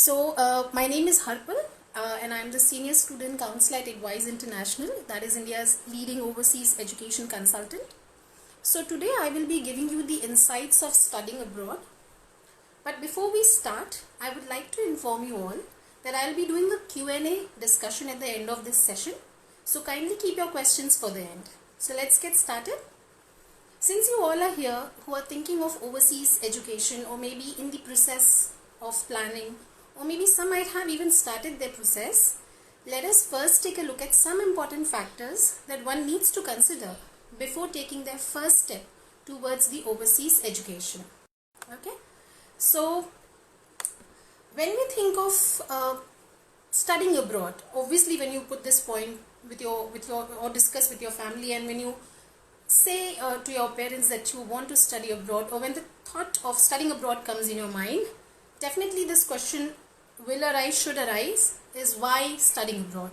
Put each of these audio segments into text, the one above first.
My name is Harpal, and I'm the Senior Student Counselor at Advise International, that is India's leading overseas education consultant. So today I will be giving you the insights of studying abroad. But before we start, I would like to inform you all that I'll be doing a Q&A discussion at the end of this session. So kindly keep your questions for the end. So let's get started. Since you all are here who are thinking of overseas education, or maybe in the process of planning, or maybe some might have even started their process, let us first take a look at some important factors that one needs to consider before taking their first step towards the overseas education. Okay, so when we think of studying abroad, obviously when you put this point with your or discuss with your family, and when you say to your parents that you want to study abroad, or when the thought of studying abroad comes in your mind, definitely this question should arise, is why studying abroad?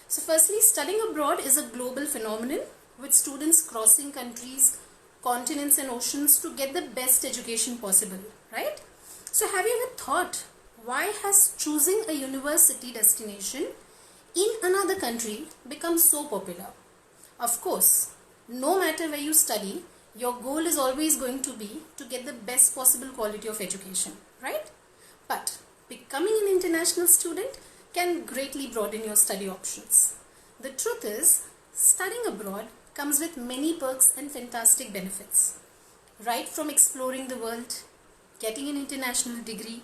So firstly, studying abroad is a global phenomenon with students crossing countries, continents and oceans to get the best education possible, right? So have you ever thought, why has choosing a university destination in another country become so popular? Of course, no matter where you study, your goal is always going to be to get the best possible quality of education, right? But becoming an international student can greatly broaden your study options. The truth is, studying abroad comes with many perks and fantastic benefits. Right from exploring the world, getting an international degree,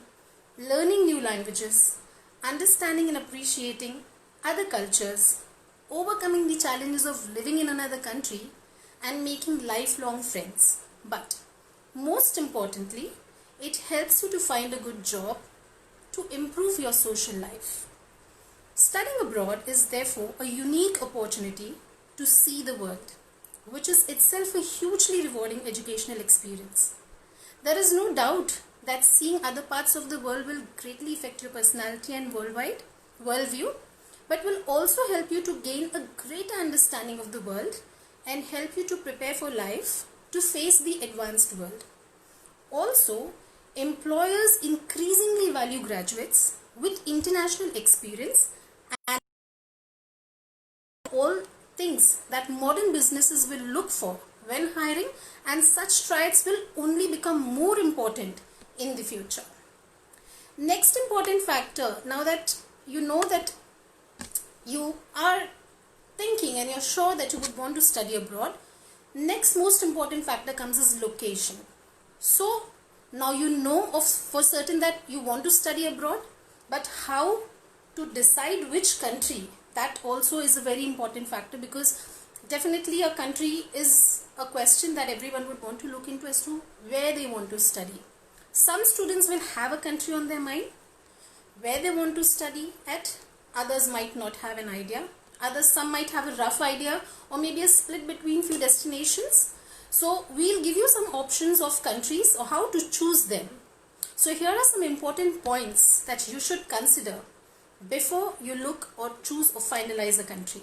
learning new languages, understanding and appreciating other cultures, overcoming the challenges of living in another country, and making lifelong friends. But most importantly, it helps you to find a good job, to improve your social life. Studying abroad is therefore a unique opportunity to see the world, which is itself a hugely rewarding educational experience. There is no doubt that seeing other parts of the world will greatly affect your personality and worldview, but will also help you to gain a greater understanding of the world and help you to prepare for life to face the advanced world. Also, employers increasingly value graduates with international experience and all things that modern businesses will look for when hiring, and such traits will only become more important in the future. Next important factor, now that you know that you are thinking and you're sure that you would want to study abroad, next most important factor comes as location. So now you know for certain that you want to study abroad, but how to decide which country, that also is a very important factor, because definitely a country is a question that everyone would want to look into as to where they want to study. Some students will have a country on their mind where they want to study at, others might not have an idea, some might have a rough idea, or maybe a split between few destinations. So we'll give you some options of countries or how to choose them. So here are some important points that you should consider before you look or choose or finalize a country.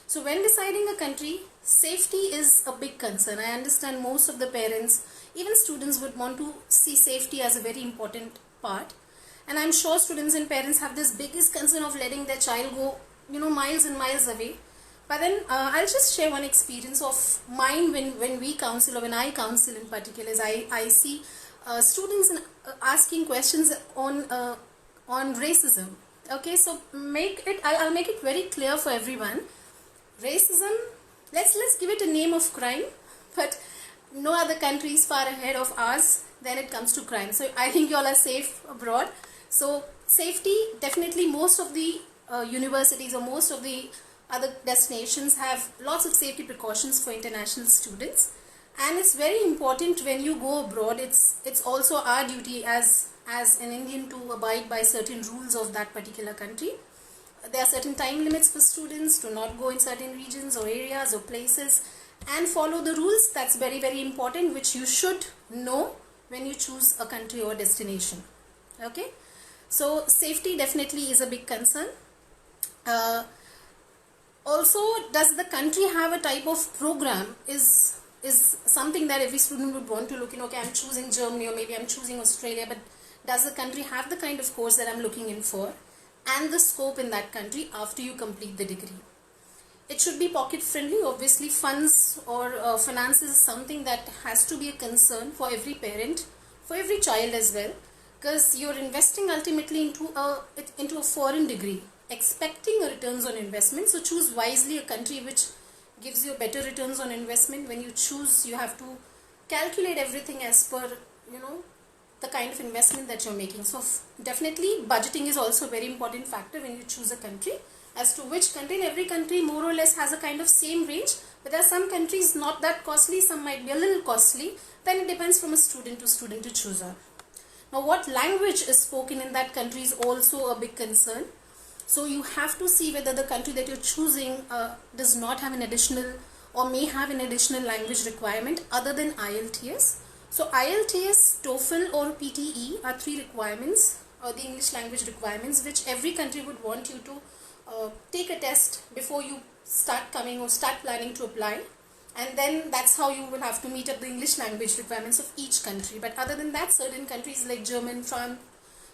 So when deciding a country, safety is a big concern. I understand most of the parents, even students, would want to see safety as a very important part. And I'm sure students and parents have this biggest concern of letting their child go, miles and miles away. But then I'll just share one experience of mine when we counsel, or when I counsel in particular, is I see students asking questions on racism. Okay, so I'll make it very clear for everyone. Racism, let's give it a name of crime, but no other country is far ahead of ours when it comes to crime. So I think you all are safe abroad. So safety, definitely most of the universities or most of the other destinations have lots of safety precautions for international students, and it's very important when you go abroad. It's also our duty as an Indian to abide by certain rules of that particular country. There are certain time limits for students to not go in certain regions or areas or places, and follow the rules. That's very, very important, which you should know when you choose a country or destination. Okay, so safety definitely is a big concern. Also, does the country have a type of program is something that every student would want to look in. Okay, I'm choosing Germany, or maybe I'm choosing Australia, but does the country have the kind of course that I'm looking in for, and the scope in that country after you complete the degree. It should be pocket friendly. Obviously, funds or finances is something that has to be a concern for every parent, for every child as well, because you're investing ultimately into a foreign degree, expecting a returns on investment. So choose wisely a country which gives you better returns on investment. When you choose, you have to calculate everything as per, the kind of investment that you're making. So definitely budgeting is also a very important factor when you choose a country, as to which country. In every country more or less has a kind of same range, but there are some countries not that costly, some might be a little costly. Then it depends from a student to student to choose on. Now what language is spoken in that country is also a big concern. So you have to see whether the country that you're choosing does not have an additional or may have an additional language requirement other than IELTS. So IELTS, TOEFL or PTE are three requirements, the English language requirements, which every country would want you to take a test before you start coming or start planning to apply. And then that's how you will have to meet up the English language requirements of each country. But other than that, certain countries like German, France,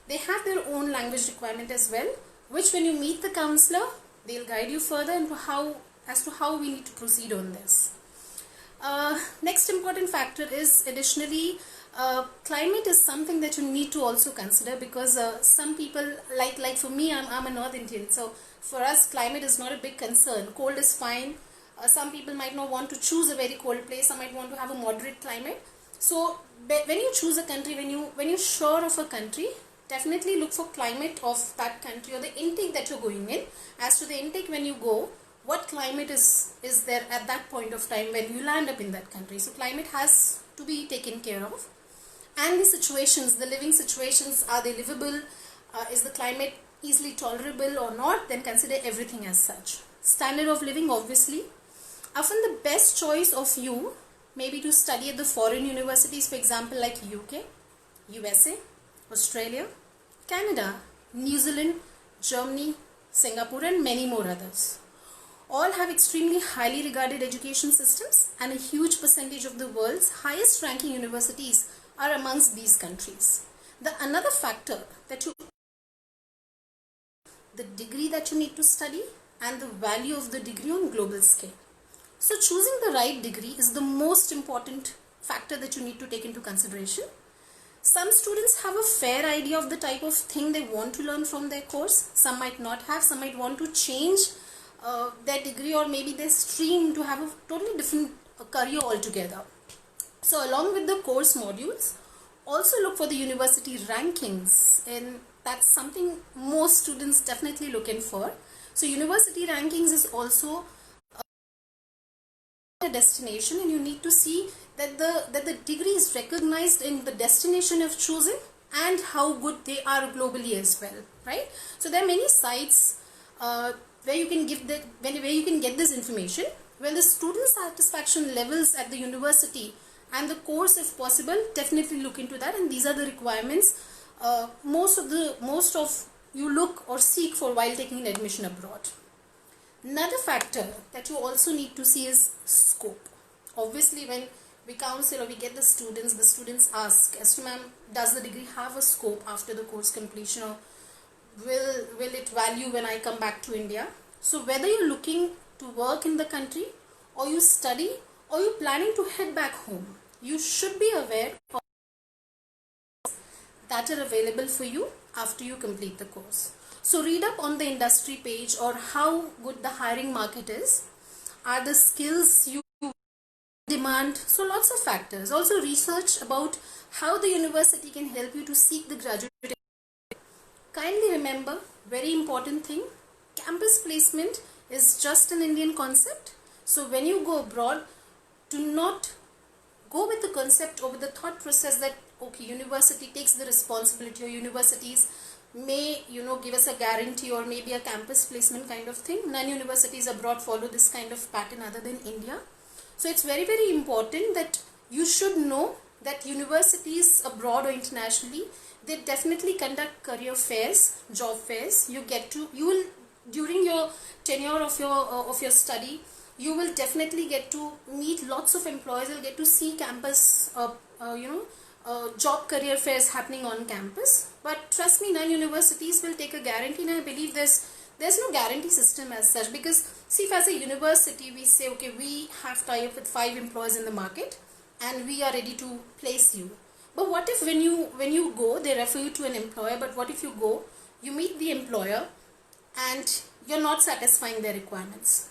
they have their own language requirement as well, which when you meet the counselor, they'll guide you further into how we need to proceed on this. Next important factor is additionally climate is something that you need to also consider, because some people like for me, I'm a North Indian, so for us climate is not a big concern. Cold is fine. Some people might not want to choose a very cold place. Some might want to have a moderate climate. So when you choose a country, when you're sure of a country, definitely look for climate of that country or the intake that you're going in. As to the intake, when you go, what climate is there at that point of time when you land up in that country. So climate has to be taken care of. And the situations, the living situations, are they livable? Is the climate easily tolerable or not? Then consider everything as such. Standard of living, obviously. Often the best choice of you may be to study at the foreign universities, for example like UK, USA, Australia, Canada, New Zealand, Germany, Singapore and many more others. All have extremely highly regarded education systems, and a huge percentage of the world's highest ranking universities are amongst these countries. The another factor that the degree that you need to study and the value of the degree on global scale. So choosing the right degree is the most important factor that you need to take into consideration. Some students have a fair idea of the type of thing they want to learn from their course. Some might not have. Some might want to change their degree or maybe their stream to have a totally different career altogether. So along with the course modules, also look for the university rankings, and that's something most students definitely looking for. So university rankings is also a destination, and you need to see that the degree is recognized in the destination of choosing and how good they are globally as well, right? So there are many sites where you can get this information. Well, the student satisfaction levels at the university and the course, if possible, definitely look into that, and these are the requirements most of you look or seek for while taking an admission abroad. Another factor that you also need to see is scope. Obviously, when we counsel or we get the students ask as to, ma'am, does the degree have a scope after the course completion, or will it value when I come back to India? So whether you're looking to work in the country or you study or you're planning to head back home, you should be aware of that are available for you after you complete the course. So read up on the industry page or how good the hiring market is. Are the skills you demand? So lots of factors. Also research about how the university can help you to seek the graduate. Kindly remember, very important thing, campus placement is just an Indian concept. So when you go abroad, do not go with the concept or with the thought process that, okay, university takes the responsibility, or universities may, give us a guarantee or maybe a campus placement kind of thing. None universities abroad follow this kind of pattern other than India. So it's very, very important that you should know that universities abroad or internationally, they definitely conduct career fairs, job fairs. You will, during your tenure of your study, you will definitely get to meet lots of employers. You'll get to see campus, job career fairs happening on campus. But trust me, none universities will take a guarantee, and I believe there's no guarantee system as such, because see, if as a university we say, okay, we have tie up with 5 employers in the market and we are ready to place you. But what if when you go, they refer you to an employer, but what if you go, you meet the employer and you're not satisfying their requirements?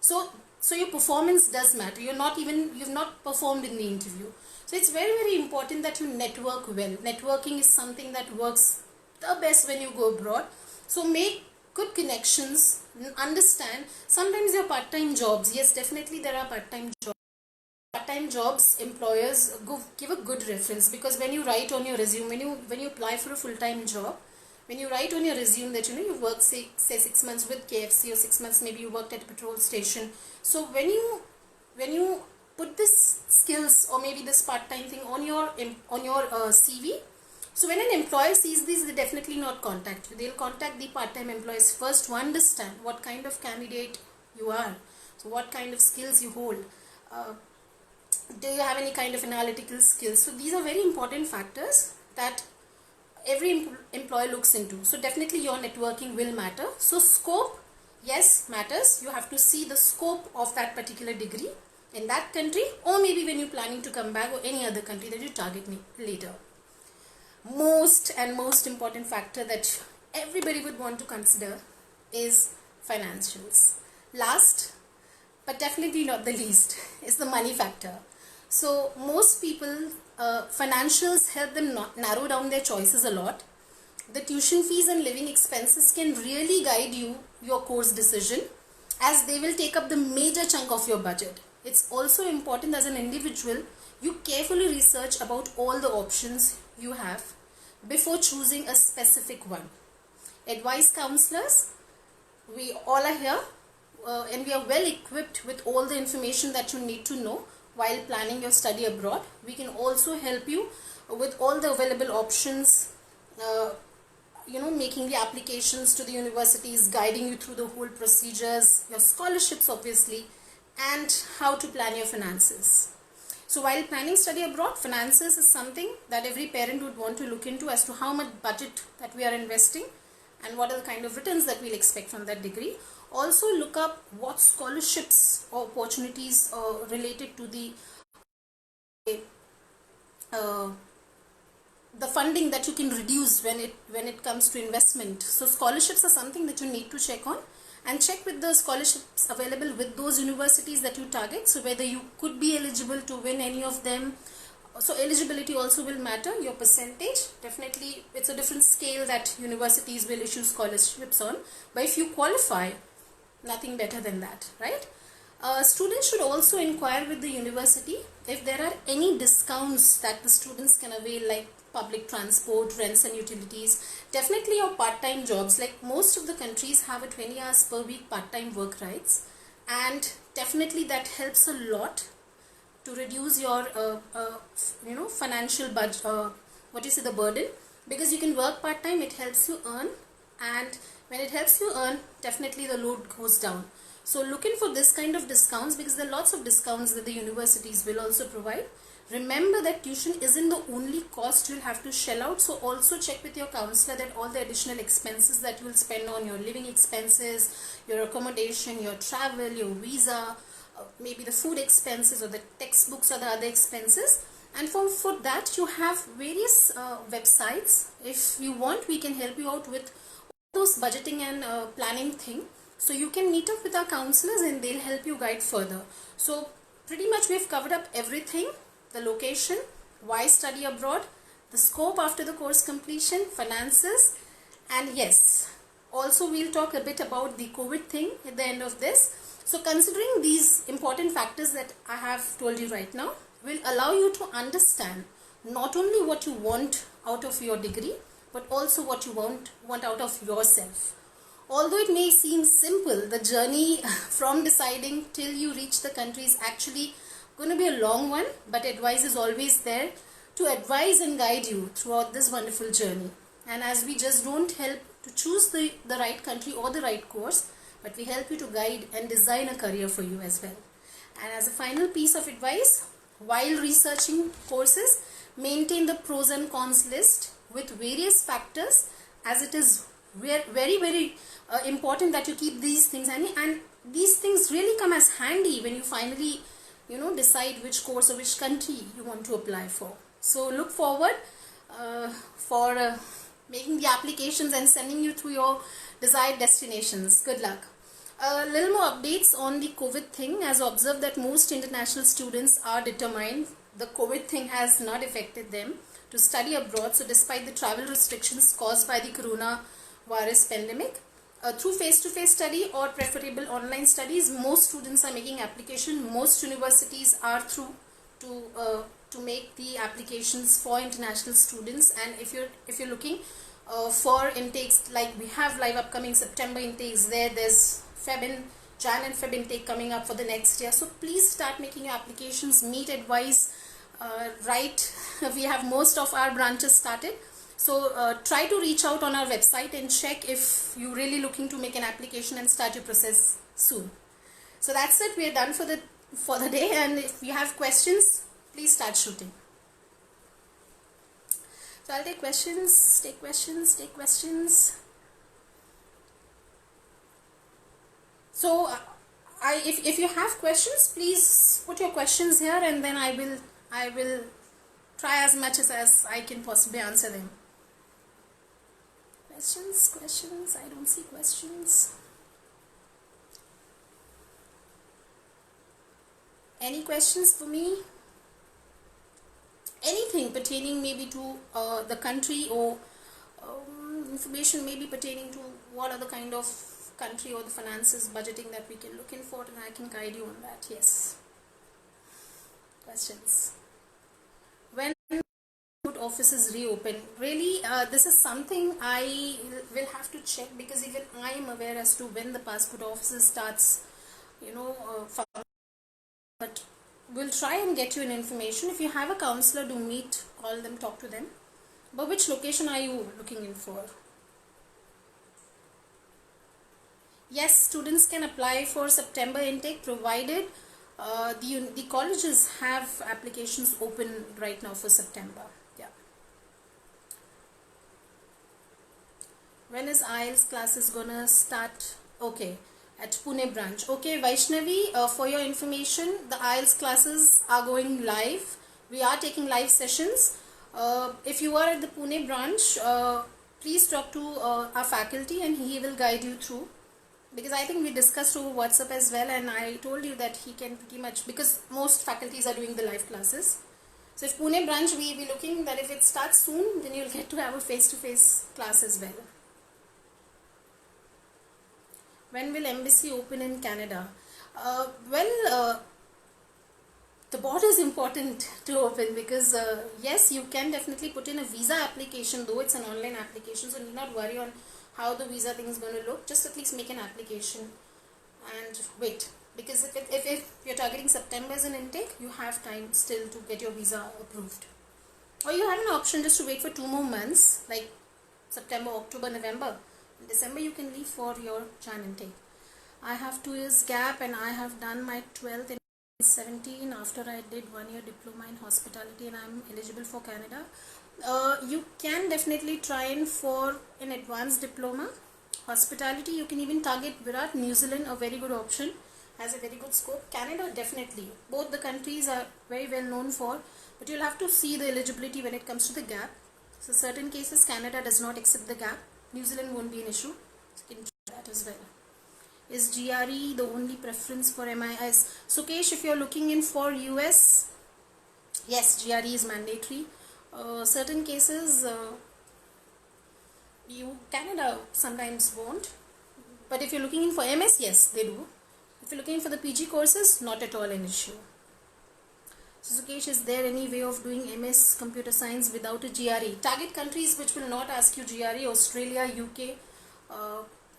So your performance does matter. You've not performed in the interview. So it's very, very important that you network well. Networking is something that works the best when you go abroad. So make good connections, understand. Sometimes your part-time jobs, yes, definitely there are part-time jobs. Part-time jobs, employers give a good reference, because when you write on your resume, when you apply for a full-time job, when you write on your resume that you work say 6 months with KFC, or 6 months maybe you worked at a petrol station. So when you put this skills or maybe this part-time thing on your CV, so when an employer sees this, they definitely not contact you. They'll contact the part-time employees first to understand what kind of candidate you are, so what kind of skills you hold. Do you have any kind of analytical skills? So these are very important factors that every employer looks into. So definitely your networking will matter. So scope, yes, matters. You have to see the scope of that particular degree in that country, or maybe when you're planning to come back, or any other country that you target later. Most important factor that everybody would want to consider is financials. Last but definitely not the least is the money factor. So most people, financials help them narrow down their choices a lot. The tuition fees and living expenses can really guide your course decision, as they will take up the major chunk of your budget. It's also important as an individual, you carefully research about all the options you have before choosing a specific one. Advice counselors, we all are here, and we are well equipped with all the information that you need to know while planning your study abroad. We can also help you with all the available options, making the applications to the universities, guiding you through the whole procedures, your scholarships obviously, and how to plan your finances. So while planning study abroad, finances is something that every parent would want to look into, as to how much budget that we are investing and what are the kind of returns that we'll expect from that degree. Also look up what scholarships or opportunities related to the funding that you can reduce when it comes to investment. So scholarships are something that you need to check on, and check with the scholarships available with those universities that you target, so whether you could be eligible to win any of them. So eligibility also will matter, your percentage. Definitely it's a different scale that universities will issue scholarships on, but if you qualify, nothing better than that, right? Students should also inquire with the university if there are any discounts that the students can avail, like public transport, rents and utilities. Definitely your part-time jobs, like most of the countries have a 20 hours per week part-time work rights, and definitely that helps a lot to reduce your financial budget, the burden, because you can work part-time, it helps you earn, and when it helps you earn, definitely the load goes down. So looking for this kind of discounts, because there are lots of discounts that the universities will also provide. Remember that tuition isn't the only cost you'll have to shell out, so also check with your counselor that all the additional expenses that you will spend on your living expenses, your accommodation, your travel, your visa, maybe the food expenses or the textbooks or the other expenses. And for that you have various websites. If you want, we can help you out with those budgeting and planning thing. So you can meet up with our counselors and they'll help you guide further. So pretty much we've covered up everything: the location, why study abroad, the scope after the course completion, finances, and yes, also we'll talk a bit about the COVID thing at the end of this. So considering these important factors that I have told you right now will allow you to understand not only what you want out of your degree, but also what you want out of yourself. Although it may seem simple, the journey from deciding till you reach the country is actually going to be a long one, but advice is always there to advise and guide you throughout this wonderful journey. And as we just don't help to choose the right country or the right course, but we help you to guide and design a career for you as well. And as a final piece of advice, while researching courses, maintain the pros and cons list with various factors, as it is very important that you keep these things handy, and these things really come as handy when you finally decide which course or which country you want to apply for. So look forward for making the applications and sending you to your desired destinations. Good luck. A little more updates on the COVID thing. As observed that most international students are determined, the COVID thing has not affected them to study abroad. So despite the travel restrictions caused by the coronavirus pandemic, through face-to-face study or preferable online studies, most students are making application. Most universities are through to make the applications for international students. And if you're looking for intakes, like we have live upcoming September intakes, there's Jan and Feb intake coming up for the next year. So please start making your applications. Meet advice, right? We have most of our branches started. So try to reach out on our website and check if you're really looking to make an application and start your process soon. So that's it. We are done for the day, and if you have questions, please start shooting. So I'll take questions, take questions. So if you have questions, please put your questions here, and then I will try as much as I can possibly answer them. Questions, I don't see questions. Any questions for me? Anything pertaining maybe to the country, or information maybe pertaining to what are the kind of country or the finances, budgeting that we can look in for, and I can guide you on that. Yes. Questions. When offices reopen? Really, this is something I will have to check, because even I am aware as to when the passport offices starts, but we'll try and get you an information. If you have a counselor, do meet, call them, talk to them. But which location are you looking in for? Yes, students can apply for September intake, provided the colleges have applications open right now for September. Yeah. When is IELTS classes gonna start? Okay, at Pune branch. Okay, Vaishnavi, for your information, the IELTS classes are going live. We are taking live sessions. If you are at the Pune branch, please talk to our faculty and he will guide you through. Because I think we discussed over WhatsApp as well, and I told you that he can pretty much, because most faculties are doing the live classes. So if Pune branch, we will be looking that if it starts soon, then you'll get to have a face-to-face class as well. When will embassy open in Canada? The border is important to open, because yes, you can definitely put in a visa application, though it's an online application, so need not worry on how the visa thing is going to look. Just at least make an application and wait, because if you're targeting September as an intake, you have time still to get your visa approved. Or you have an option just to wait for 2 more months, like September, October, November. In December you can leave for your Jan intake. I have 2 years gap, and I have done my 12th in 2017 after I did 1 year diploma in hospitality, and I'm eligible for Canada. You can definitely try in for an advanced diploma. Hospitality, you can even target Virat. New Zealand, a very good option, has a very good scope. Canada, definitely. Both the countries are very well known for, but you'll have to see the eligibility when it comes to the gap. So certain cases, Canada does not accept the gap. New Zealand won't be an issue. So you can try that as well. Is GRE the only preference for MIS? Sukesh, if you're looking in for US, yes, GRE is mandatory. Certain cases, Canada sometimes won't, but if you're looking in for MS, yes, they do. If you're looking for the PG courses, not at all an issue. So Sukesh, is there any way of doing MS computer science without a GRE? Target countries which will not ask you GRE: Australia, UK,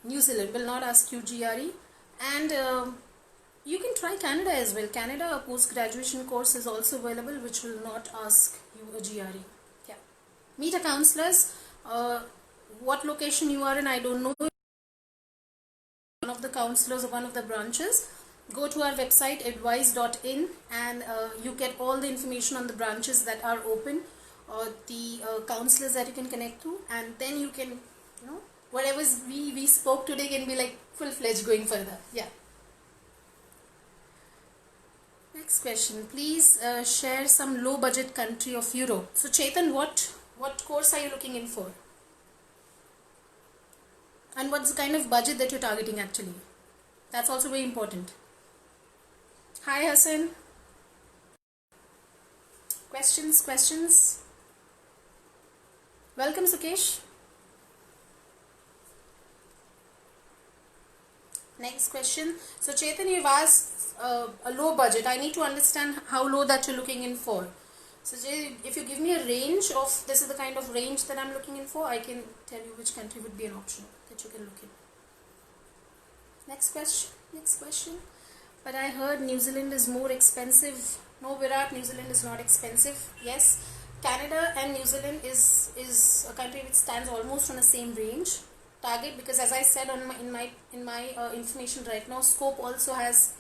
New Zealand will not ask you GRE, and you can try Canada as well. Canada, a post-graduation course is also available which will not ask you a GRE. Yeah. Meet a counselors. What location you are in, I don't know. One of the counselors or one of the branches. Go to our website advice.in, and you get all the information on the branches that are open. or the counselors that you can connect to, and then you can, whatever we spoke today can be like full-fledged going further. Yeah. Next question. Please share some low-budget country of Europe. So Chetan, what course are you looking in for? And what's the kind of budget that you're targeting actually? That's also very important. Hi Hassan. Questions? Welcome Sukesh. Next question. So Chetan, you've asked a low budget. I need to understand how low that you're looking in for. So if you give me a range of, this is the kind of range that I'm looking in for, I can tell you which country would be an option that you can look in. Next question. But I heard New Zealand is more expensive. No Virat, New Zealand is not expensive. Yes, Canada and New Zealand is a country which stands almost on the same range target, because as I said in my information right now, scope also has,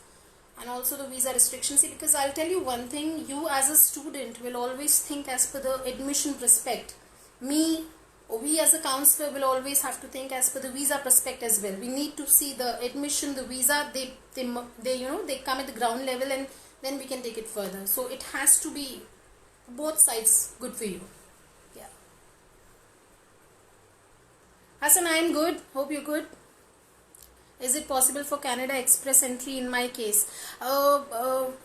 and also the visa restrictions. See, because I'll tell you one thing, you as a student will always think as per the admission prospect. We as a counselor will always have to think as per the visa prospect as well. We need to see the admission, the visa, they come at the ground level, and then we can take it further. So it has to be both sides good for you. Yeah. Hassan, I am good. Hope you're good. Is it possible for Canada Express entry in my case?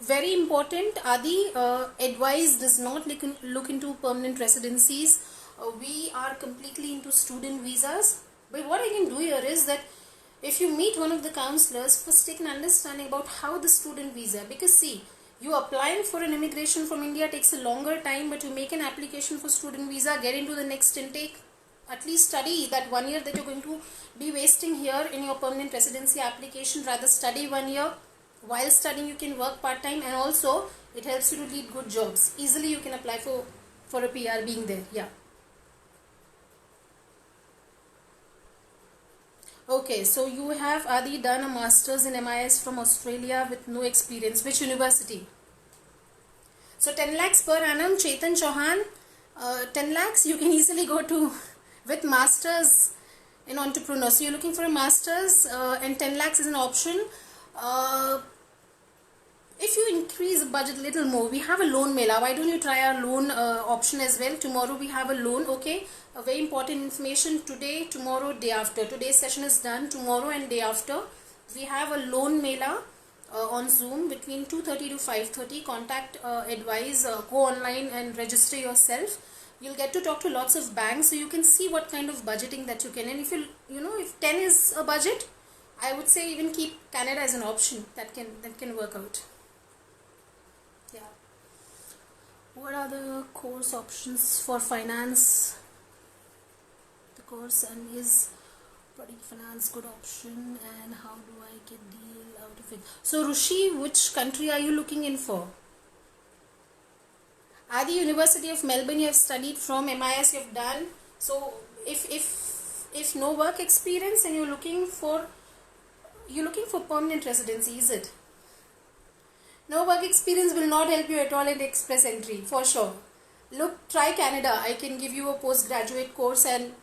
Very important, Adi, advice does not look into permanent residencies. We are completely into student visas. But what I can do here is that if you meet one of the counselors, first take an understanding about how the student visa, because see, you applying for an immigration from India takes a longer time, but you make an application for student visa, get into the next intake, at least study that 1 year that you're going to be wasting here in your permanent residency application. Rather study 1 year. While studying you can work part-time, and also it helps you to lead good jobs. Easily you can apply for a PR being there. Yeah. Okay, so you have, Adi, done a master's in MIS from Australia with no experience. Which university? So 10 lakhs per annum, Chetan Chauhan. 10 lakhs you can easily go to with masters in entrepreneur. So you're looking for a masters, and 10 lakhs is an option. If you increase the budget a little more, we have a loan mela. Why don't you try our loan option as well? Tomorrow we have a loan. Okay, a very important information. Today, tomorrow, day after. Today's session is done. Tomorrow and day after, we have a loan mela on Zoom between 2:30 to 5:30. Contact advise, go online and register yourself. You'll get to talk to lots of banks, so you can see what kind of budgeting that you can. And if if 10 is a budget, I would say even keep Canada as an option. That can work out. Yeah. What are the course options for finance? The course, and is product finance good option, and how do I get deal out of it? So Rushi, which country are you looking in for? At the University of Melbourne you have studied from, MIS you have done. So if no work experience and you're looking for permanent residency, is it? No work experience will not help you at all in express entry, for sure. Look, try Canada. I can give you a postgraduate course and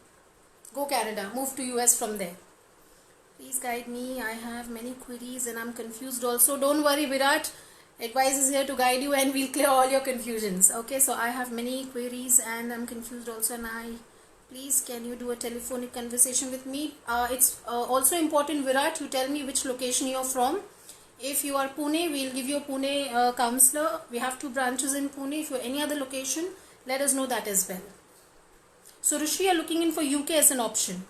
go Canada, move to US from there. Please guide me. I have many queries and I'm confused also. Don't worry, Virat. Advice is here to guide you, and we'll clear all your confusions. Okay, so I have many queries and I'm confused also, and please, can you do a telephonic conversation with me? It's also important, Virat, you tell me which location you're from. If you are Pune, we'll give you a Pune counselor. We have 2 branches in Pune. If you're any other location, let us know that as well. So Rishi, are looking in for UK as an option.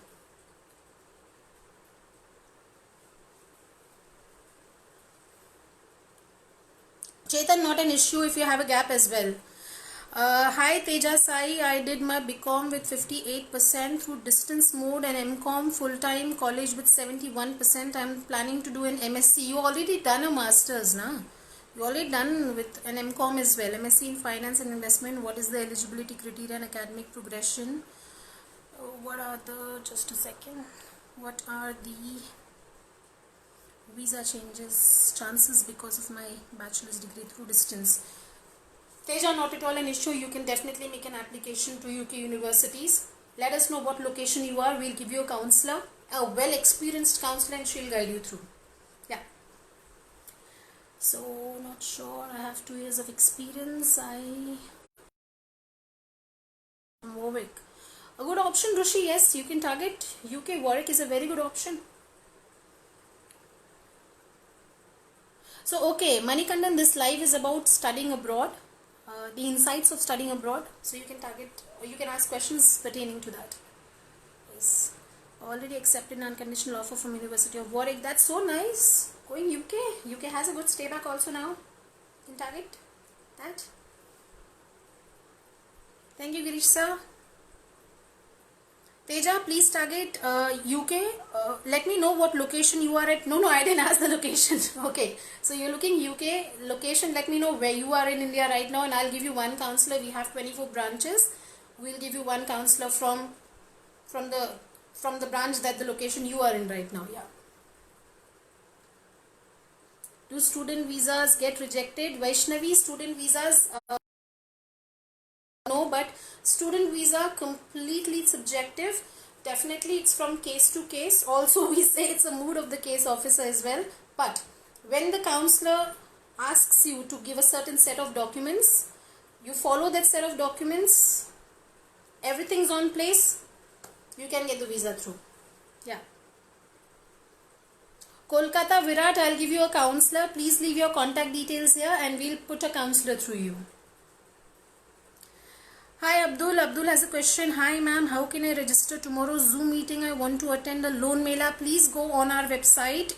Chetan, not an issue if you have a gap as well. Hi Teja Sai, I did my BCom with 58% through distance mode and MCom full-time college with 71%. I'm planning to do an MSc. You already done a master's, na? You already done with an MCom as well. MSc in finance and investment. What is the eligibility criteria and academic progression? What are the, just a second, what are the visa changes chances because of my bachelor's degree through distance? Teja, not at all an issue. You can definitely make an application to UK universities. Let us know what location you are. We'll give you a counselor, a well-experienced counselor, and she'll guide you through. Yeah. So, not sure. I have 2 years of experience. Warwick. A good option, Rushi. Yes, you can target UK. Warwick is a very good option. So, okay, Manikandan, this live is about studying abroad. The insights of studying abroad. So you can target, or you can ask questions pertaining to that. Yes. Already accepted an unconditional offer from University of Warwick. That's so nice. Going UK. UK has a good stay back also now. You can target that. Thank you, Girish sir. Teja, please target UK. Let me know what location you are at. No, I didn't ask the location. Okay, so you're looking UK location. Let me know where you are in India right now, and I'll give you one counselor. We have 24 branches. We'll give you one counselor from the branch that the location you are in right now. Yeah. Do student visas get rejected? Vaishnavi, student visas. No, but student visa completely subjective. Definitely it's from case to case. Also we say it's a mood of the case officer as well. But when the counselor asks you to give a certain set of documents, you follow that set of documents, everything's on place, you can get the visa through. Yeah. Kolkata, Virat, I'll give you a counselor. Please leave your contact details here and we'll put a counselor through you. Hi Abdul. Abdul has a question. Hi ma'am, how can I register tomorrow's Zoom meeting? I want to attend a loan mela. Please go on our website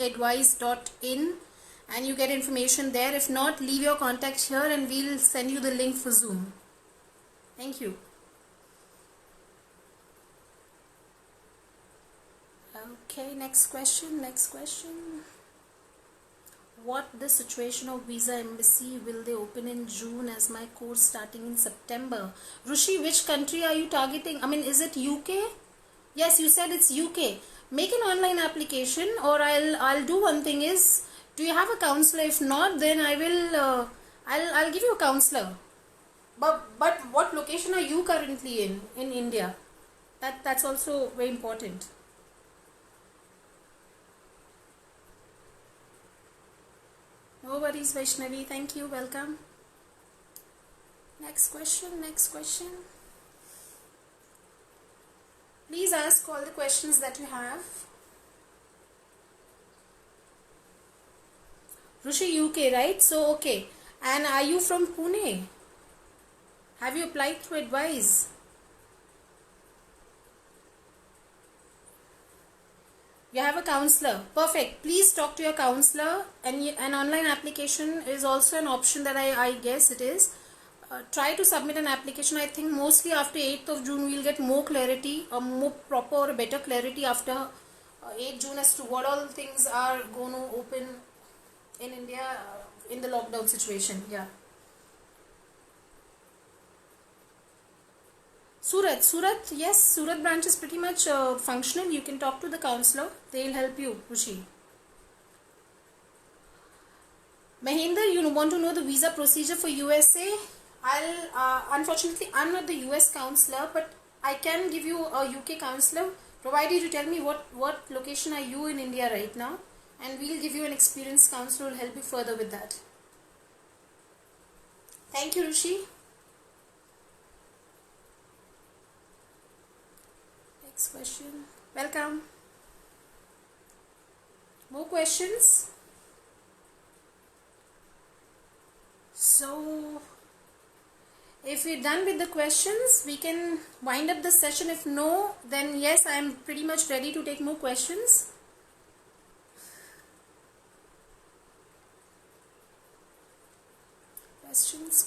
edwise.in and you get information there. If not, leave your contact here and we'll send you the link for Zoom. Thank you. Okay, next question. What the situation of visa embassy? Will they open in June as my course starting in September? Rushi, which country are you targeting? I mean, is it UK? Yes, you said it's UK. Make an online application, or I'll do one thing is, do you have a counselor? If not, then I will I'll give you a counselor. But what location are you currently in India? That's also very important. No worries, Vaishnavi. Thank you. Welcome. Next question. Please ask all the questions that you have. Rushi, UK, right? So, okay. And are you from Pune? Have you applied through Advise? You have a counselor. Perfect. Please talk to your counselor. And an online application is also an option that I guess it is. Try to submit an application. I think mostly after 8th of June we'll get more clarity, more proper or better clarity after 8th June as to what all things are going to open in India in the lockdown situation. Yeah. Surat, yes, Surat branch is pretty much functional. You can talk to the counselor. They'll help you, Rushi. Mahinder, you want to know the visa procedure for USA? Unfortunately, I'm not the US counselor, but I can give you a UK counselor, provided you tell me what location are you in India right now, and we'll give you an experienced counselor who will help you further with that. Thank you, Rushi. Next question. Welcome. More questions? So, if we're done with the questions, we can wind up the session. If no, then yes, I'm pretty much ready to take more questions.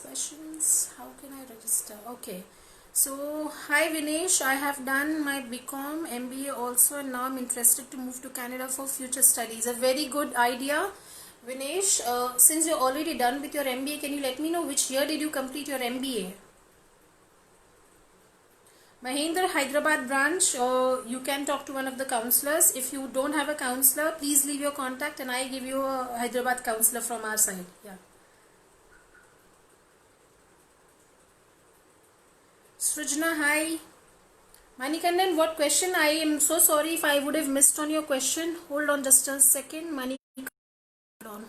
Questions. How can I register? Okay. So, hi Vinesh, I have done my BCom, MBA also, and now I'm interested to move to Canada for future studies. A very good idea, Vinesh. Since you're already done with your MBA, can you let me know which year did you complete your MBA? Mahinder, Hyderabad branch, you can talk to one of the counselors. If you don't have a counselor, please leave your contact and I give you a Hyderabad counselor from our side. Yeah. Srujna, hi. Manikandan, what question? I am so sorry if I would have missed on your question. Hold on just a second. Hold on.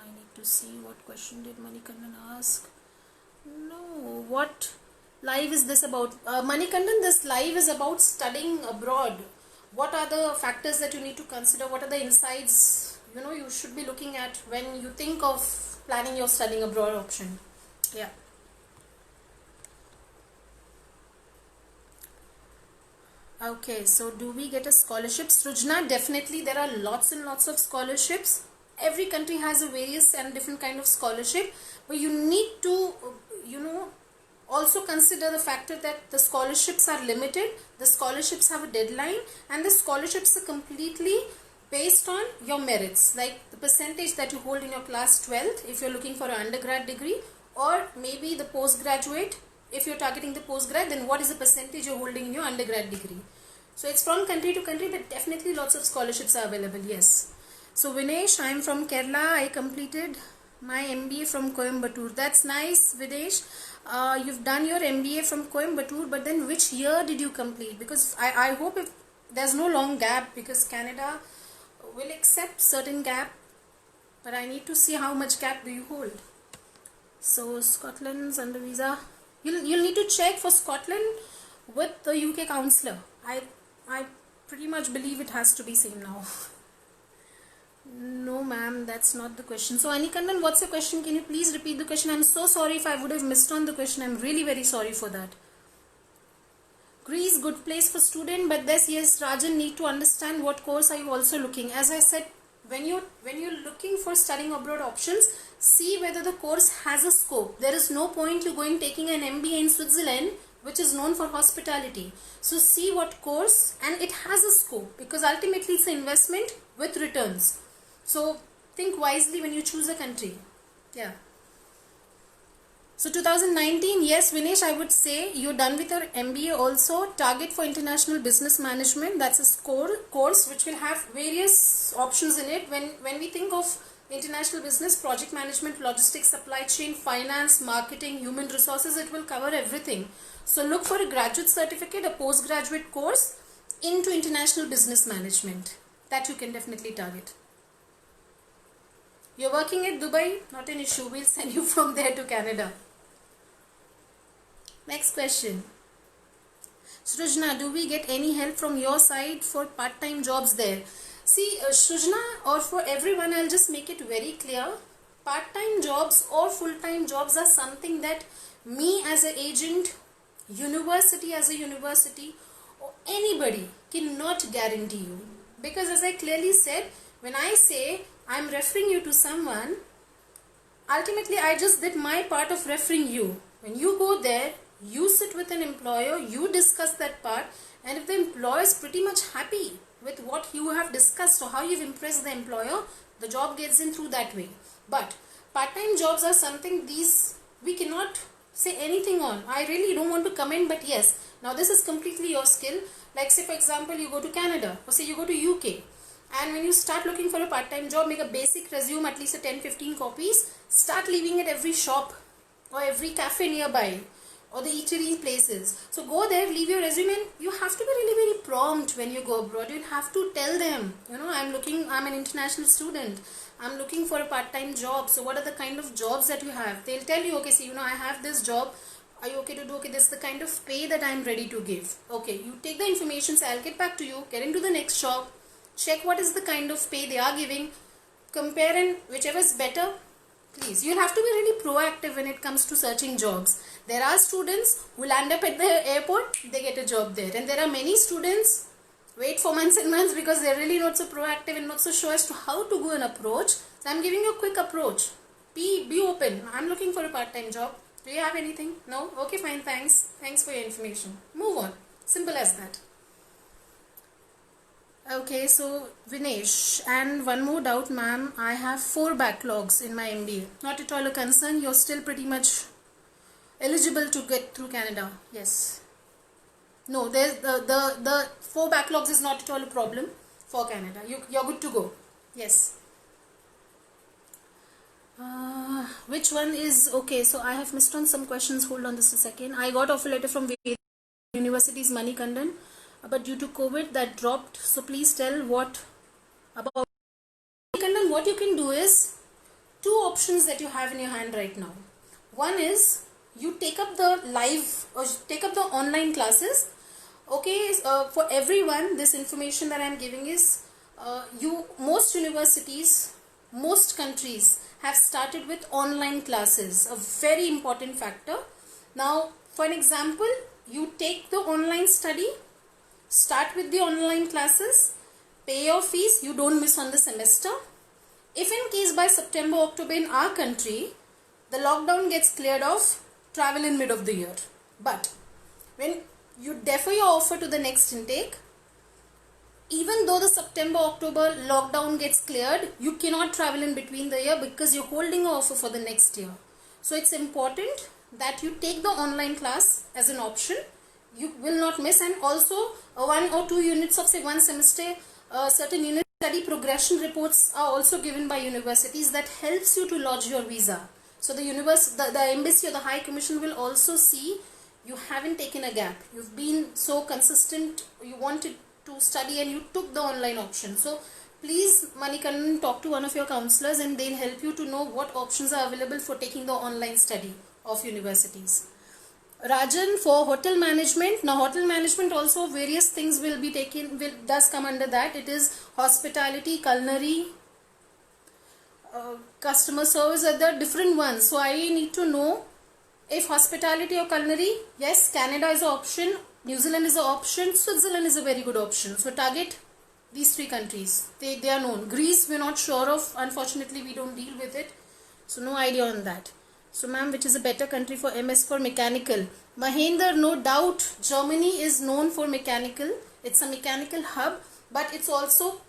I need to see what question did Manikandan ask. No, what live is this about? Manikandan, this live is about studying abroad. What are the factors that you need to consider? What are the insights you should be looking at when you think of planning your studying abroad option? Yeah. Okay, so do we get a scholarship? Srujna, definitely there are lots and lots of scholarships. Every country has a various and different kind of scholarship, but you need to, also consider the factor that the scholarships are limited, the scholarships have a deadline, and the scholarships are completely based on your merits, like the percentage that you hold in your class 12th if you're looking for an undergrad degree, or maybe the postgraduate. If you're targeting the postgrad, then what is the percentage you're holding in your undergrad degree? So it's from country to country, but definitely lots of scholarships are available, yes. So Vinesh, I'm from Kerala. I completed my MBA from Coimbatore. That's nice, Videsh. You've done your MBA from Coimbatore, but then which year did you complete? Because I hope if there's no long gap, because Canada will accept certain gap, but I need to see how much gap do you hold. So Scotland's under visa. You'll need to check for Scotland with the UK counselor. I pretty much believe it has to be same now. No ma'am, that's not the question. So Anikandan, what's your question? Can you please repeat the question? I'm so sorry if I would have missed on the question. I'm really very sorry for that. Greece, good place for student, but yes, Rajan, need to understand what course are you also looking. As I said, when you're looking for studying abroad options, see whether the course has a scope. There is no point you going taking an MBA in Switzerland, which is known for hospitality. So see what course, and it has a scope, because ultimately it's an investment with returns. So think wisely when you choose a country. Yeah. So 2019, yes, Vinesh, I would say you're done with your MBA also. Target for International Business Management. That's a course which will have various options in it. When we think of international business, project management, logistics, supply chain, finance, marketing, human resources, it will cover everything. So look for a graduate certificate, a postgraduate course into international business management. That you can definitely target. You're working at Dubai, not an issue. We'll send you from there to Canada. Next question. Srujna, do we get any help from your side for part-time jobs there? See, Srujna, or for everyone, I'll just make it very clear. Part-time jobs or full-time jobs are something that me as an agent, university as a university, or anybody cannot guarantee you. Because as I clearly said, when I say I'm referring you to someone, ultimately I just did my part of referring you. When you go there, you sit with an employer, you discuss that part, and if the employer is pretty much happy with what you have discussed or how you've impressed the employer, the job gets in through that way. But part-time jobs are something we cannot say anything on. I really don't want to comment, but yes, now this is completely your skill. Like say for example, you go to Canada, or say you go to UK, and when you start looking for a part-time job, make a basic resume, at least a 10-15 copies, start leaving at every shop or every cafe nearby, or the eatery places. So go there, leave your resume, and you have to be really very prompt when you go abroad. You have to tell them, I'm an international student, I'm looking for a part-time job. So what are the kind of jobs that you have? They'll tell you, okay, see, I have this job. Are you okay to do? Okay, this is the kind of pay that I'm ready to give. Okay, you take the information, so I'll get back to you, get into the next shop, check what is the kind of pay they are giving, compare, and whichever is better, please. You'll have to be really proactive when it comes to searching jobs. There are students who land up at the airport, they get a job there. And there are many students wait for months and months because they're really not so proactive and not so sure as to how to go and approach. So I'm giving you a quick approach. Be open. I'm looking for a part-time job. Do you have anything? No? Okay, fine, thanks. Thanks for your information. Move on. Simple as that. Okay, so Vinesh, and one more doubt, ma'am. I have 4 backlogs in my MBA. Not at all a concern. You're still pretty much eligible to get through Canada. Yes. No, there's the 4 backlogs is not at all a problem for Canada. You're good to go. Yes. Which one is okay? So I have missed on some questions. Hold on just a second. I got offer letter from University's Manikandan, but due to COVID that dropped. So please tell what about Manikandan. What you can do is two options that you have in your hand right now. One is you take up the live or take up the online classes. Okay, for everyone, this information that I am giving is most universities, most countries have started with online classes, a very important factor. Now, for an example, you take the online study, start with the online classes, pay your fees, you don't miss on the semester. If in case by September, October in our country, the lockdown gets cleared off, travel in mid of the year. But when you defer your offer to the next intake, even though the September, October lockdown gets cleared, you cannot travel in between the year because you're holding an offer for the next year. So it's important that you take the online class as an option. You will not miss, and also 1 or 2 units of say one semester, certain unit study progression reports are also given by universities that helps you to lodge your visa. So the embassy or the High Commission will also see you haven't taken a gap. You've been so consistent, you wanted to study and you took the online option. So please, Manikandan, talk to one of your counselors and they'll help you to know what options are available for taking the online study of universities. Rajan, for hotel management, now hotel management also various things will be taken, does come under that. It is hospitality, culinary, customer service, are the different ones. So I need to know if hospitality or culinary, yes, Canada is an option, New Zealand is an option, Switzerland is a very good option. So target these 3 countries. They are known. Greece we're not sure of. Unfortunately, we don't deal with it. So no idea on that. So ma'am, which is a better country for MS for mechanical? Mahender, no doubt, Germany is known for mechanical. It's a mechanical hub, but it's also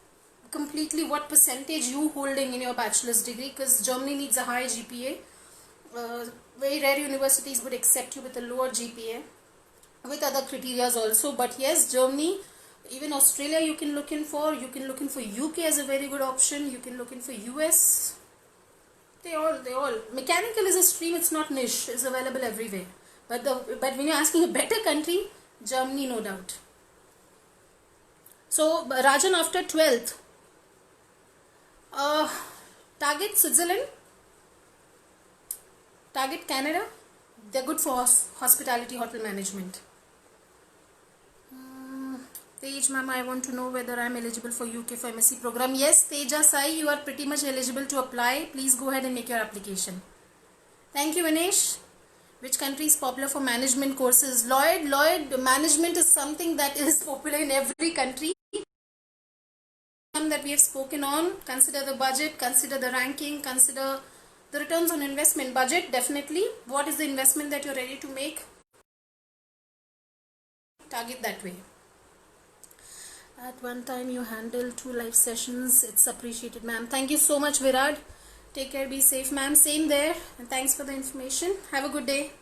completely what percentage you holding in your bachelor's degree, because Germany needs a high GPA. Very rare universities would accept you with a lower GPA with other criteria also. But yes, Germany, even Australia you can look in for. You can look in for UK as a very good option. You can look in for US. They all mechanical is a stream, it's not niche, it's available everywhere. But when you're asking a better country, Germany no doubt. So Rajan, after 12th, target Switzerland, target Canada. They're good for hospitality, hotel management. Tej, ma'am, I want to know whether I am eligible for UK for MSc program. Yes, Teja Sai, you are pretty much eligible to apply. Please go ahead and make your application. Thank you, Vinesh. Which country is popular for management courses? Lloyd, management is something that is popular in every country. That we have spoken on. Consider the budget, consider the ranking, consider the returns on investment. Budget, definitely. What is the investment that you're ready to make? Target that way. At one time you handled 2 live sessions. It's appreciated, ma'am. Thank you so much, Virat. Take care, be safe, ma'am. Same there. And thanks for the information. Have a good day.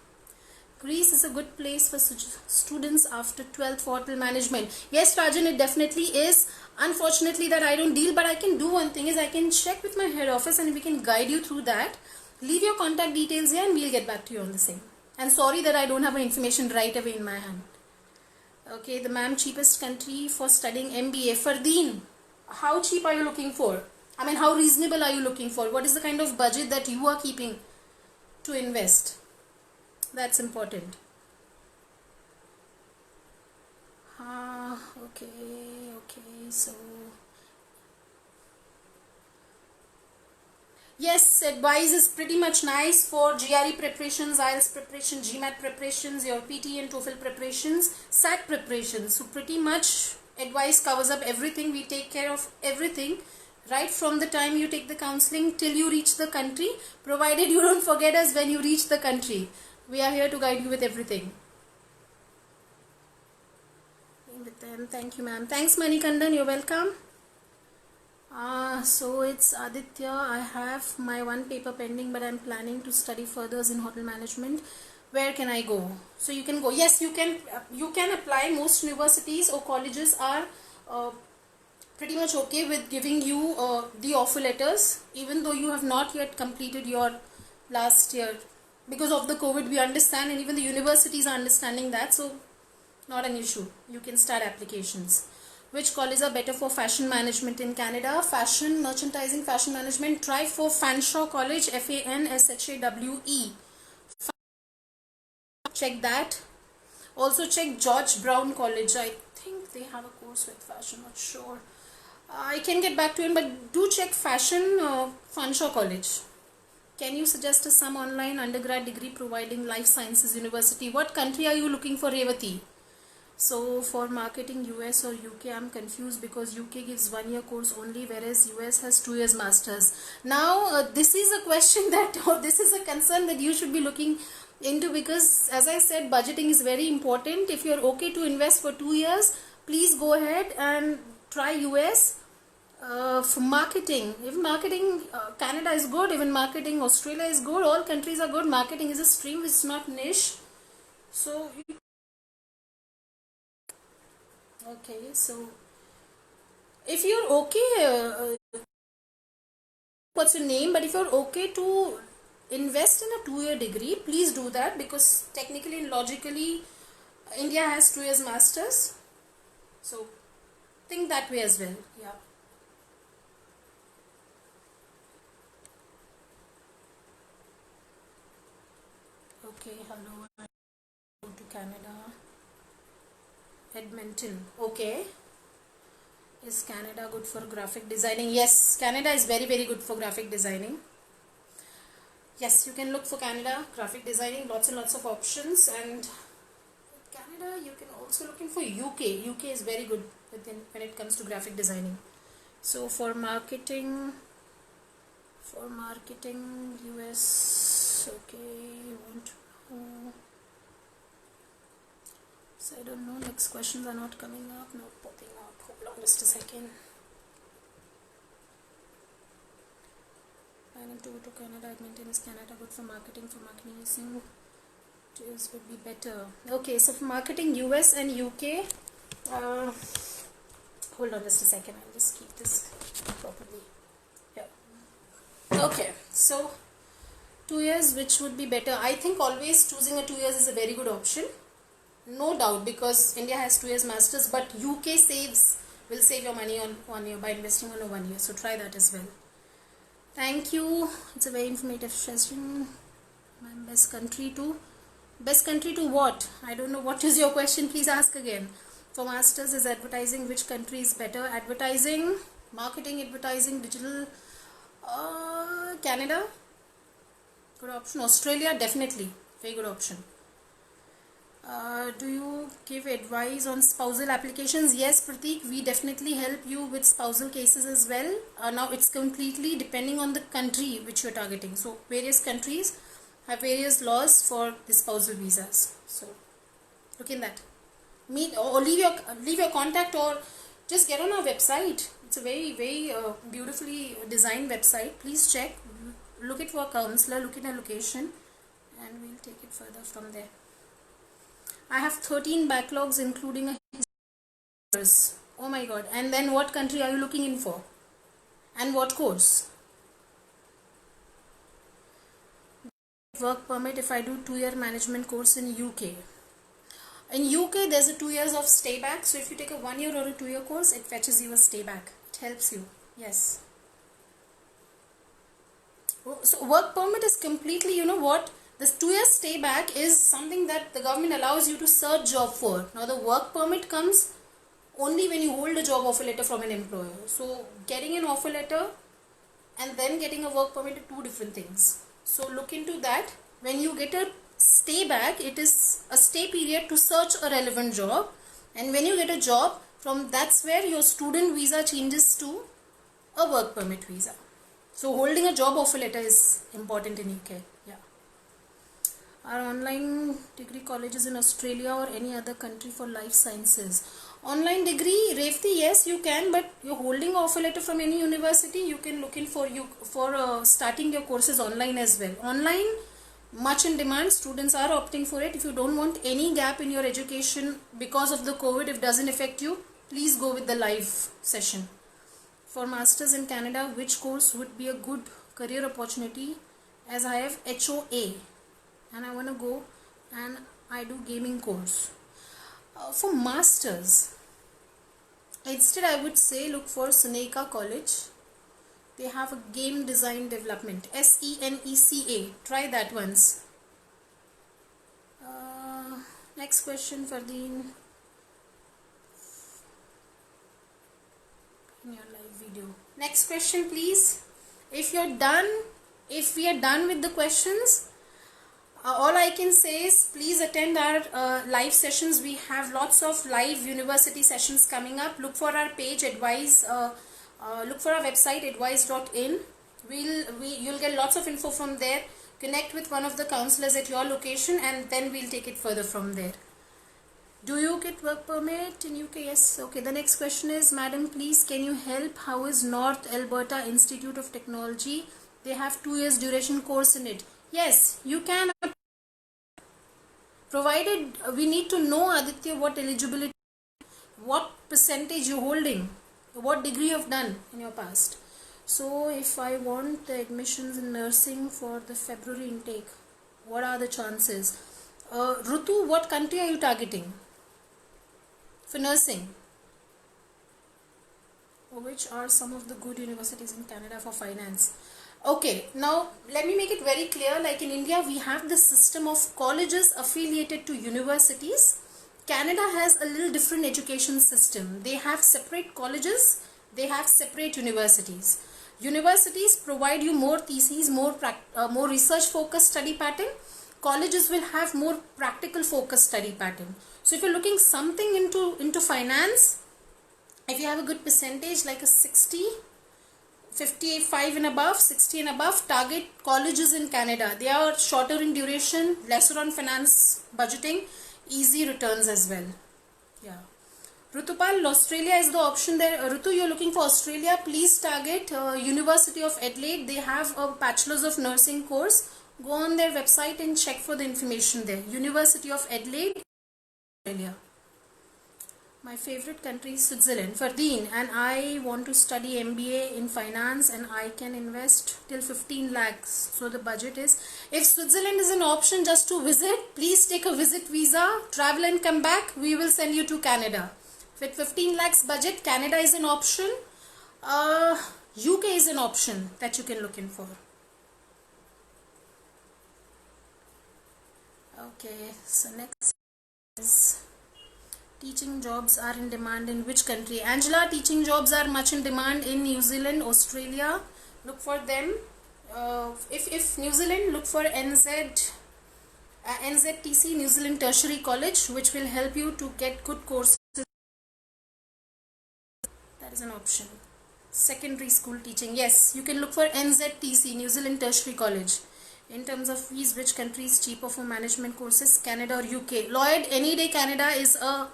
Greece is a good place for students after 12th for hotel management. Yes, Rajan, it definitely is. Unfortunately that I don't deal, but I can do one thing is I can check with my head office and we can guide you through that. Leave your contact details here and we'll get back to you on the same. And sorry that I don't have information right away in my hand. Okay, the ma'am, cheapest country for studying MBA. Fardeen, how cheap are you looking for? I mean, how reasonable are you looking for? What is the kind of budget that you are keeping to invest? That's important. Okay, so yes, advice is pretty much nice for GRE preparations, IELTS preparation, GMAT preparations, your PT and TOEFL preparations, SAT preparations. So pretty much advice covers up everything. We take care of everything right from the time you take the counseling till you reach the country, provided you don't forget us when you reach the country. We are here to guide you with everything. With them. Thank you, ma'am. Thanks, Manikandan. You're welcome. So it's Aditya. I have my 1 paper pending, but I'm planning to study further in hotel management. Where can I go? So you can go. Yes, you can apply. Most universities or colleges are pretty much okay with giving you the offer letters, even though you have not yet completed your last year. Because of the COVID, we understand, and even the universities are understanding that, so not an issue. You can start applications. Which colleges are better for fashion management in Canada? Fashion, merchandising, fashion management. Try for Fanshawe College, Fanshawe. Check that. Also check George Brown College. I think they have a course with fashion, not sure. I can get back to him, but do check fashion, Fanshawe College. Can you suggest us some online undergrad degree providing life sciences university? What country are you looking for, Revati? So for marketing US or UK, I'm confused because UK gives 1 year course only, whereas US has 2 years masters. Now this is a question that, or this is a concern that you should be looking into, because as I said, budgeting is very important. If you're okay to invest for 2 years, please go ahead and try US. For marketing, if marketing, Canada is good, even marketing, Australia is good, all countries are good. Marketing is a stream, it's not niche. So okay, so if you're okay, what's your name, but if you're okay to invest in a 2 year degree, please do that, because technically and logically India has 2 years masters, so think that way as well. Yeah. Okay, hello, I go to Canada. Edmonton. Okay. Is Canada good for graphic designing? Yes, Canada is very, very good for graphic designing. Yes, you can look for Canada, graphic designing, lots and lots of options. And Canada, you can also look in for UK. UK is very good when it comes to graphic designing. So for marketing, US, okay, you want to know. So I don't know, next questions are not coming up, not popping up. Hold on just a second. Planning to go to Canada, Edmonton. Is Canada good for marketing? For marketing using tools would be better. Okay, so for marketing, US and UK. Hold on just a second, I'll just keep this properly. Yeah. Okay, so 2 years, which would be better? I think always choosing a 2 years is a very good option. No doubt, because India has 2 years masters, but UK will save your money on 1 year by investing on a 1 year. So try that as well. Thank you. It's a very informative session. My best country to what? I don't know. What is your question? Please ask again. For masters, is advertising, which country is better? Advertising, marketing, advertising, digital. Canada, good option. Australia, definitely very good option. Do you give advice on spousal applications? Yes, Prateek, we definitely help you with spousal cases as well. Now it's completely depending on the country which you're targeting. So various countries have various laws for the spousal visas. So look in that. Meet or leave your contact, or just get on our website. It's a very, very beautifully designed website. Please check. Look it for a counselor. Look in a location, and we'll take it further from there. I have 13 backlogs, including a history. Oh my god. And then what country are you looking in for? And what course? Work permit if I do 2 year management course in UK. In UK, there's a 2 years of stay back. So if you take a 1 year or a 2 year course, it fetches you a stay back. It helps you. Yes. So work permit is completely, you know what? This 2 year stay back is something that the government allows you to search job for. Now the work permit comes only when you hold a job offer letter from an employer. So getting an offer letter and then getting a work permit are two different things. So look into that. When you get a stay back, it is a stay period to search a relevant job. And when you get a job, that's where your student visa changes to a work permit visa. So holding a job offer letter is important in UK. Yeah. Are online degree colleges in Australia or any other country for life sciences? Online degree, Revati, yes you can, but you're holding offer letter from any university, you can look in for starting your courses online as well. Online, much in demand, students are opting for it. If you don't want any gap in your education because of the COVID, if it doesn't affect you, please go with the live session. for masters in Canada, which course would be a good career opportunity, as I have HOA and I want to go and I do gaming course. For masters, instead I would say look for Seneca College. They have a game design development, SENECA. Try that once. Next question, Fardeen. In your live video. Next question, please. If we are done with the questions, all I can say is please attend our live sessions. We have lots of live university sessions coming up. Look for our page, advise. Look for our website, advise.in. You'll get lots of info from there. Connect with one of the counselors at your location, and then we'll take it further from there. Do you get work permit in UK? Yes. Okay, the next question is, Madam, please can you help? How is North Alberta Institute of Technology? They have 2 years duration course in it. Yes, you can. Provided we need to know, Aditya, what eligibility, what percentage you're holding, what degree you've done in your past. So if I want the admissions in nursing for the February intake, what are the chances? Rutu, what country are you targeting for nursing? Which are some of the good universities in Canada for finance? Okay, now let me make it very clear. Like in India, we have the system of colleges affiliated to universities. Canada has a little different education system. They have separate colleges, they have separate universities. Universities provide you more theses, more research focused study pattern. Colleges will have more practical focused study pattern. So if you're looking something into finance, if you have a good percentage like a 60, 55 and above, 60 and above, target colleges in Canada. They are shorter in duration, lesser on finance budgeting, easy returns as well. Yeah. Rutupal, Australia is the option there. Rutu, you're looking for Australia. Please target University of Adelaide. They have a Bachelor's of Nursing course. Go on their website and check for the information there. University of Adelaide, Australia. My favorite country is Switzerland. Fardeen, and I want to study MBA in finance and I can invest till 15 lakhs. So the budget is, if Switzerland is an option just to visit, please take a visit visa, travel and come back. We will send you to Canada. With 15 lakhs budget, Canada is an option. UK is an option that you can look in for. Okay, so next is teaching jobs are in demand in which country? Angela, teaching jobs are much in demand in New Zealand, Australia. Look for them. If New Zealand, look for NZTC, New Zealand Tertiary College, which will help you to get good courses. That is an option. Secondary school teaching. Yes, you can look for NZTC, New Zealand Tertiary College. In terms of fees, which country is cheaper for management courses, Canada or UK? Lloyd, any day Canada is a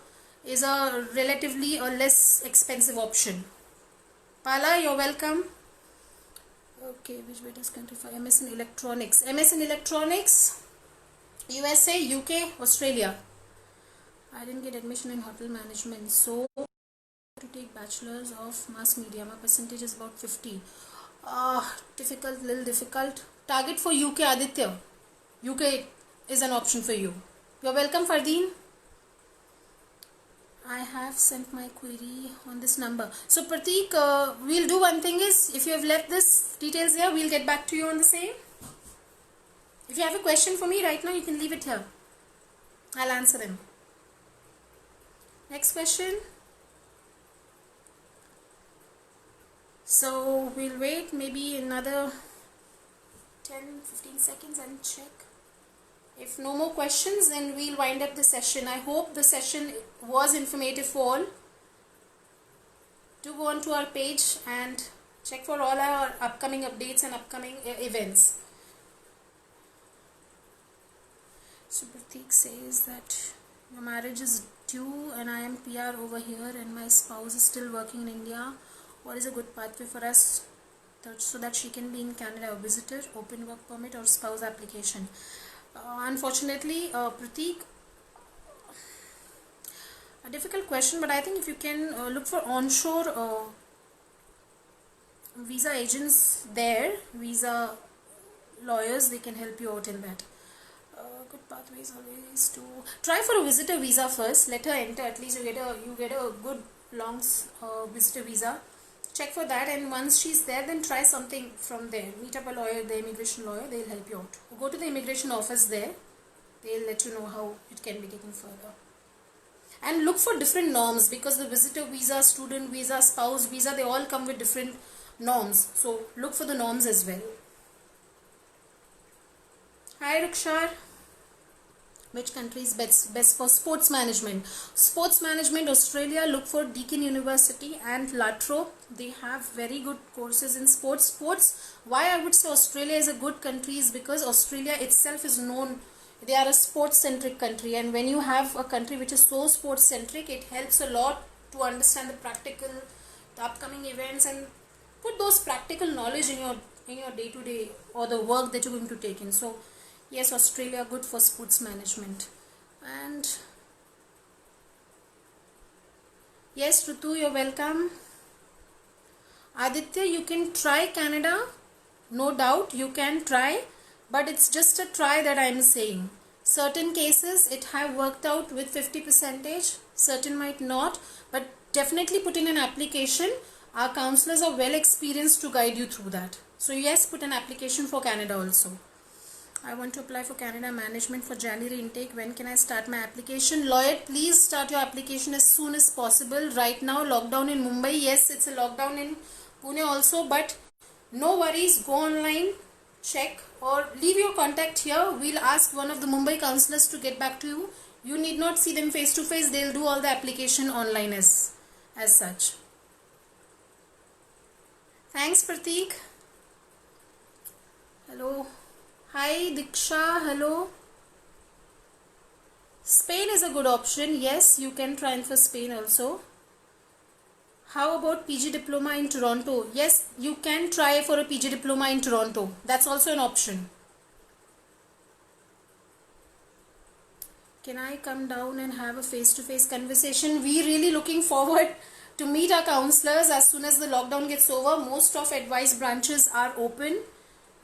relatively less expensive option. Pala, you're welcome. Okay, which best country for MS in Electronics? MS in Electronics, USA, UK, Australia. I didn't get admission in hotel management, so to take bachelor's of mass media. My percentage is about 50. Little difficult. Target for UK, Aditya. UK is an option for you. You're welcome, Fardeen. I have sent my query on this number. So Prateek, we'll do one thing is, if you have left this details here, we'll get back to you on the same. If you have a question for me right now, you can leave it here. I'll answer them. Next question. So we'll wait maybe another 10-15 seconds and check. If no more questions, then we'll wind up the session. I hope the session was informative for all. Do go on to our page and check for all our upcoming updates and upcoming events. So Prateek says that your marriage is due and I am PR over here and my spouse is still working in India. What is a good pathway for us so that she can be in Canada, a visitor, open work permit or spouse application? Unfortunately, Prateek, a difficult question, but I think if you can look for onshore visa agents there, visa lawyers, they can help you out in that. Good pathways always to try for a visitor visa first. Let her enter. At least you get a good long visitor visa. Check for that, and once she's there, then try something from there. Meet up a lawyer, the immigration lawyer. They'll help you out. Go to the immigration office there. They'll let you know how it can be taken further. And look for different norms, because the visitor visa, student visa, spouse visa, they all come with different norms. So look for the norms as well. Hi Rukshar. Which country is best for sports management? Sports management, Australia, look for Deakin University and La Trobe. They have very good courses in sports. Why I would say Australia is a good country is because Australia itself is known, they are a sports centric country, and when you have a country which is so sports centric, it helps a lot to understand the upcoming events, and put those practical knowledge in your day to day or the work that you're going to take in. So yes, Australia good for sports management. And yes, Rutu, you're welcome. Aditya, you can try Canada, no doubt you can try, but it's just a try that I'm saying. Certain cases it have worked out with 50%, certain might not, but definitely put in an application. Our counselors are well experienced to guide you through that. So yes, put an application for Canada also. I want to apply for Canada management for January intake. When can I start my application? Lloyd, please start your application as soon as possible. Right now, lockdown in Mumbai. Yes, it's a lockdown in Pune also, but no worries. Go online, check, or leave your contact here. We'll ask one of the Mumbai counselors to get back to you. You need not see them face to face. They'll do all the application online as such. Thanks, Prateek. Hello. Hi Diksha, hello. Spain is a good option. Yes, you can try for Spain also. How about PG diploma in Toronto? Yes, you can try for a PG diploma in Toronto. That's also an option. Can I come down and have a face-to-face conversation? We're really looking forward to meet our counselors as soon as the lockdown gets over. Most of advice branches are open,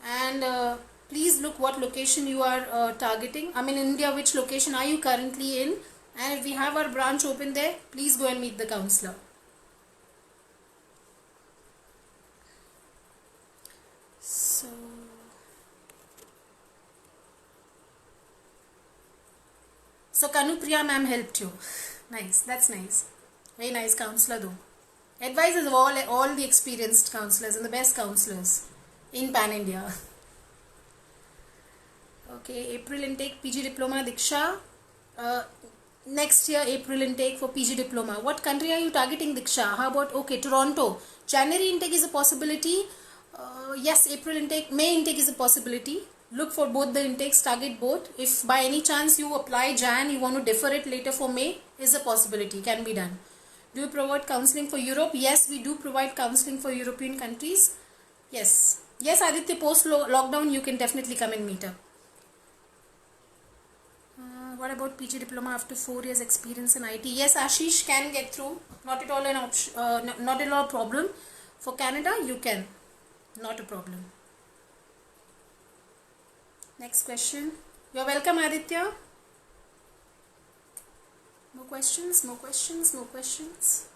and please look what location you are targeting. I mean, in India, which location are you currently in? And if we have our branch open there, please go and meet the counselor. So Kanupriya ma'am helped you. Nice, that's nice. Very nice counselor though. Advises of all the experienced counselors and the best counselors in Pan India. Okay, April intake PG diploma Diksha. Next year April intake for PG diploma. What country are you targeting, Diksha? How about Toronto? January intake is a possibility. Yes, April intake, May intake is a possibility. Look for both the intakes, target both. If by any chance you apply Jan, you want to defer it later for May, is a possibility, can be done. Do you provide counseling for Europe? Yes, we do provide counseling for European countries. Yes. Yes, Aditya, post lockdown you can definitely come and meet up. What about PG diploma after 4 years experience in IT? Yes, Ashish can get through. Not at all an option. Not at all a problem. For Canada, you can. Not a problem. Next question. You're welcome, Aditya. More questions, more questions, more questions.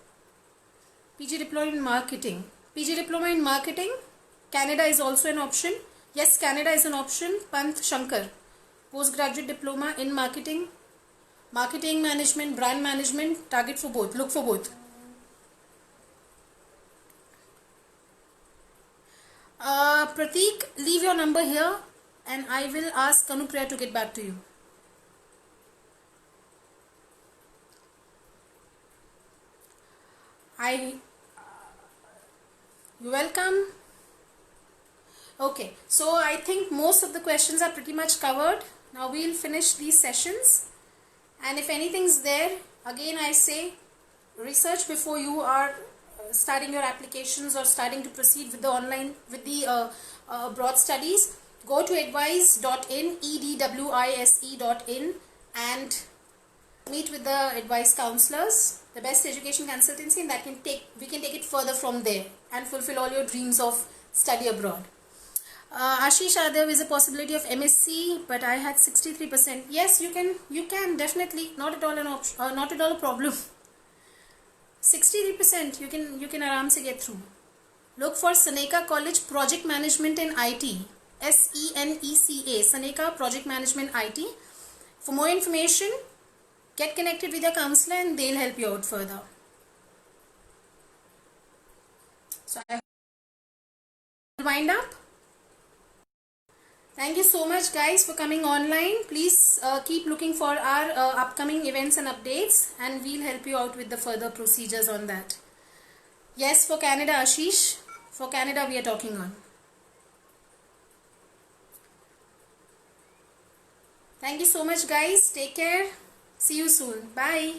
PG diploma in marketing. PG diploma in marketing. Canada is also an option. Yes, Canada is an option. Pant Shankar. Postgraduate diploma in marketing. Marketing management, brand management. Target for both. Look for both. Prateek, leave your number here and I will ask Kanupriya to get back to you. You're welcome. Okay, so I think most of the questions are pretty much covered. Now we'll finish these sessions, and if anything's there, again I say research before you are starting your applications or starting to proceed with the online, with the broad studies. Go to advise.in, edwise.in, and meet with the advice counselors, the best education consultancy, and we can take it further from there. and fulfill all your dreams of study abroad. Ashish, there is a possibility of MSc, but I had 63%. Yes, you can definitely, not at all not at all a problem. 63%, you can aram se get through. Look for Seneca College Project Management and IT. SENECA, Seneca Project Management IT. For more information, get connected with your counselor and they'll help you out further. So I wind up. Thank you so much guys for coming online. Please keep looking for our upcoming events and updates, and we'll help you out with the further procedures on that. Yes, for Canada, Ashish. For Canada we are talking on. Thank you so much guys. Take care. See you soon. Bye.